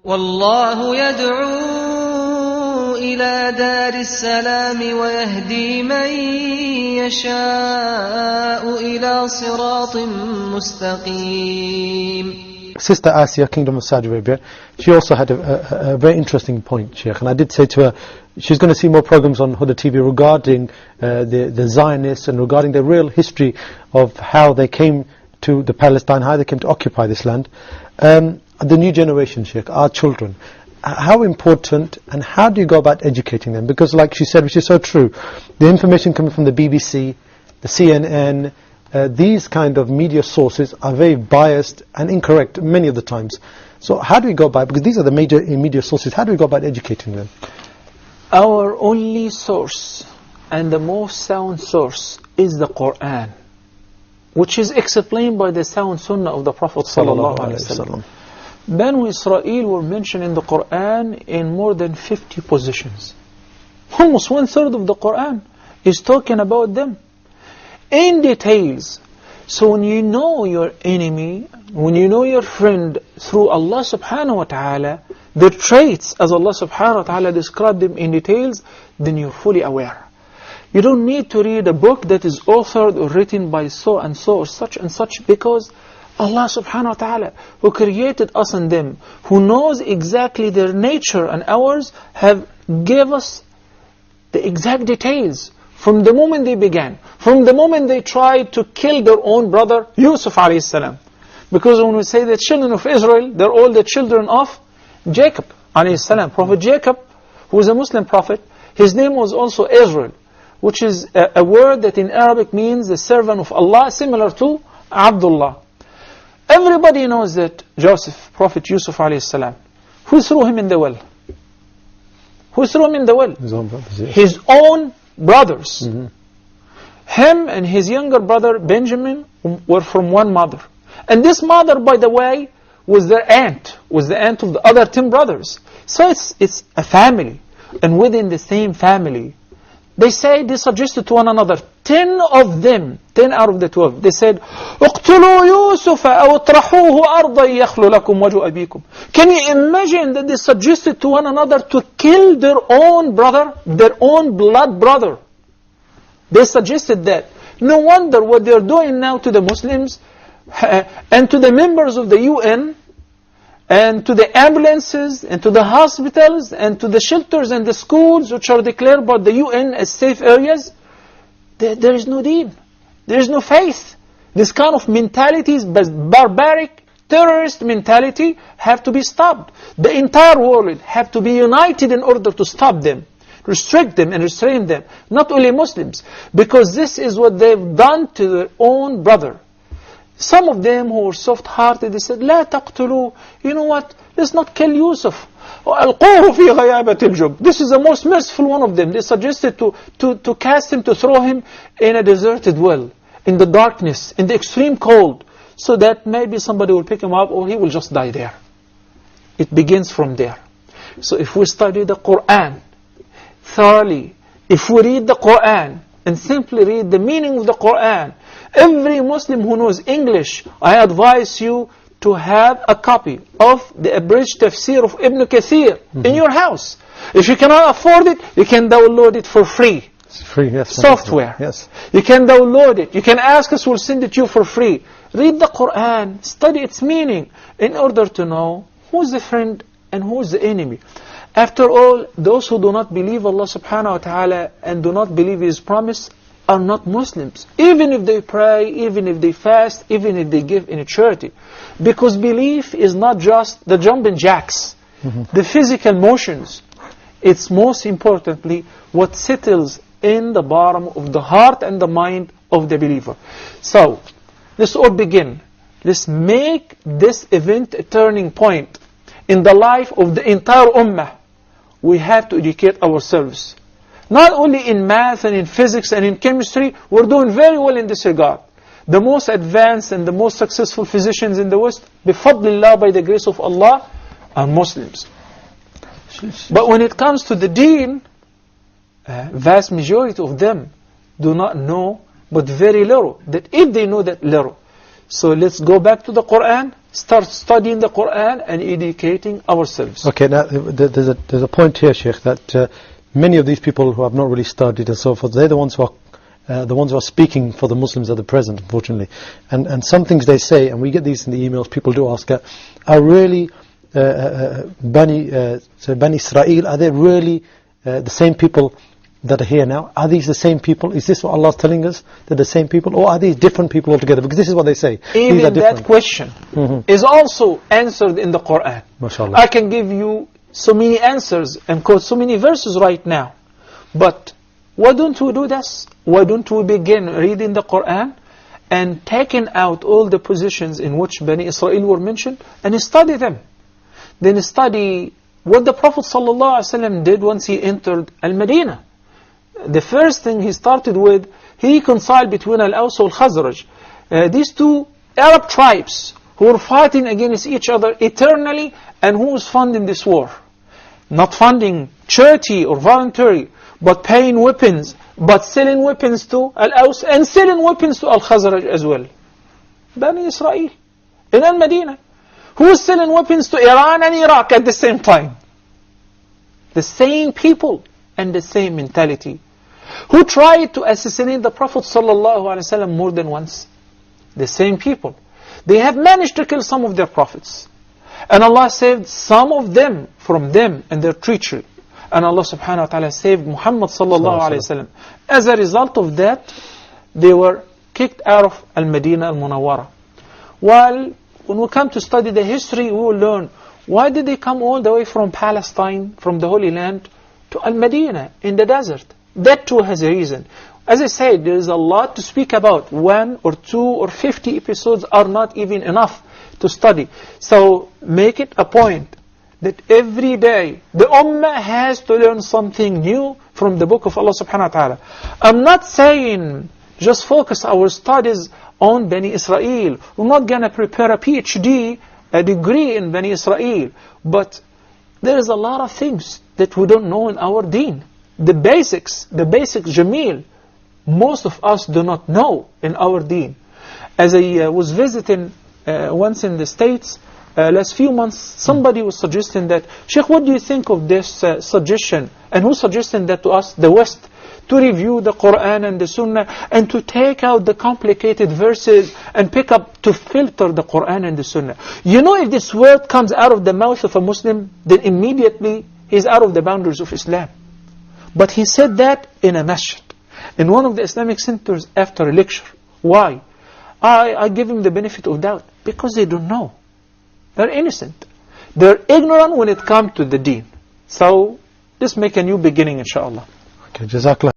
والله يدعو إلى دار السلام ويهدي من يشاء إلى صراط مستقيم. Sister Asiya, Kingdom of Saudi Arabia, she also had a very interesting point, Sheikh, and I did say to her she's going to see more programs on Huda TV regarding the Zionists and regarding the real history of how they came to the Palestine, how they came to occupy this land. The new generation, Sheikh, our children, how important and how do you go about educating them? Because like she said, which is so true, the information coming from the BBC, the CNN, these kind of media sources are very biased and incorrect many of the times. So how do we go about, because these are the major media sources, how do we go about educating them? Our only source and the most sound source is the Quran, which is explained by the sound sunnah of the Prophet sallallahu alaihi wasallam. Banu Israel were mentioned in the Quran in more than 50 positions. Almost 1/3 of the Quran is talking about them in details. So when you know your enemy, when you know your friend through Allah subhanahu wa ta'ala, their traits as Allah subhanahu wa ta'ala described them in details, then you're fully aware. You don't need to read a book that is authored or written by so and so or such and such, because Allah subhanahu wa ta'ala, who created us and them, who knows exactly their nature and ours, have gave us the exact details from the moment they began, from the moment they tried to kill their own brother Yusuf alayhi salam. Because when we say the children of Israel, they're all the children of Jacob alayhi salam. Prophet Jacob, who was a Muslim prophet, his name was also Israel, which is a word that in Arabic means the servant of Allah, similar to Abdullah. Everybody knows that Joseph, Prophet Yusuf alayhi salam, who threw him in the well? Who threw him in the well? His own brothers. Yes. His own brothers. Him and his younger brother Benjamin were from one mother. And this mother, by the way, was their aunt, was the aunt of the other 10 brothers. So it's a family. And within the same family, they suggested to one another, 10 of them, 10 out of the 12, they said, اقتلوا يوسف أو اطرحوه أرضا يخل لكم وجه أبيكم. Can you imagine that they suggested to one another to kill their own brother, their own blood brother? They suggested that. No wonder what they're doing now to the Muslims and to the members of the UN and to the ambulances and to the hospitals and to the shelters and the schools which are declared by the UN as safe areas. There is no deen. There is no faith. This kind of mentalities, barbaric, terrorist mentality, have to be stopped. The entire world have to be united in order to stop them, restrict them and restrain them. Not only Muslims, because this is what they've done to their own brother. Some of them who were soft-hearted, they said, لا تقتلوا, you know what, let's not kill Yusuf. ألقوه في غيابة الجب. This is the most merciful one of them. They suggested to cast him, to throw him in a deserted well, in the darkness, in the extreme cold, so that maybe somebody will pick him up or he will just die there. It begins from there. So if we study the Quran thoroughly, if we read the Quran and simply read the meaning of the Quran, every Muslim who knows English, I advise you to have a copy of the abridged tafsir of Ibn Kathir in your house. If you cannot afford it, you can download it for free. It's free, yes. Software. Yes. You can download it. You can ask us, we'll send it to you for free. Read the Quran, study its meaning in order to know who's the friend and who's the enemy. After all, those who do not believe Allah subhanahu wa ta'ala and do not believe His promise are not Muslims, even if they pray, even if they fast, even if they give in a charity. Because belief is not just the jumping jacks, the physical motions. It's most importantly what settles in the bottom of the heart and the mind of the believer. So, let's all begin. Let's make this event a turning point in the life of the entire ummah. We have to educate ourselves. Not only in math and in physics and in chemistry, we're doing very well in this regard. The most advanced and the most successful physicians in the West, bifadlillah, by the grace of Allah, are Muslims. But when it comes to the deen, vast majority of them do not know but very little. That if they know that little. So let's go back to the Quran, start studying the Quran and educating ourselves. Okay, now there's a point here, Sheikh, that many of these people who have not really studied and so forth, they're the ones who are speaking for the Muslims at the present, unfortunately. And some things they say, and we get these in the emails, people do ask, are really Bani Israel, are they really the same people that are here now? Are these the same people? Is this what Allah is telling us? They're the same people? Or are these different people altogether? Because this is what they say. Even that question is also answered in the Quran. MashaAllah. I can give you so many answers and quote so many verses right now. But why don't we do this? Why don't we begin reading the Quran and taking out all the positions in which Bani Israel were mentioned and study them? Then study what the Prophet ﷺ did once he entered Al-Madinah. The first thing he started with, he reconciled between Al-Aws and Al-Khazraj. These two Arab tribes who were fighting against each other eternally, and who was funding this war? Not funding charity or voluntary, but paying weapons, but selling weapons to Al-Aws and selling weapons to Al-Khazraj as well. Bani Israel in Al-Madinah. Who was selling weapons to Iran and Iraq at the same time? The same people and the same mentality. Who tried to assassinate the Prophet ﷺ more than once? The same people. They have managed to kill some of their prophets. And Allah saved some of them from them and their treachery. And Allah subhanahu wa ta'ala saved Muhammad ﷺ. As a result of that, they were kicked out of Al-Madinah Al-Munawwara. While when we come to study the history, we will learn why did they come all the way from Palestine, from the Holy Land, to Al-Madinah in the desert. That too has a reason. As I said, there is a lot to speak about. 1 or 2 or 50 episodes are not even enough to study. So make it a point that every day the Ummah has to learn something new from the book of Allah subhanahu wa ta'ala. I'm not saying just focus our studies on Bani Israel. We're not going to prepare a PhD, a degree in Bani Israel. But there is a lot of things that we don't know in our deen. The basics, Jameel, most of us do not know in our deen. As I was visiting once in the States, last few months, somebody was suggesting that, Sheikh, what do you think of this suggestion? And who suggested that to us? The West. To review the Quran and the Sunnah and to take out the complicated verses and pick up, to filter the Quran and the Sunnah. You know, if this word comes out of the mouth of a Muslim, then immediately he's out of the boundaries of Islam. But he said that in a masjid, in one of the Islamic centers after a lecture. Why? I give him the benefit of doubt. Because they don't know. They're innocent. They're ignorant when it comes to the deen. So, let's make a new beginning, inshallah. Okay, Jazakallah.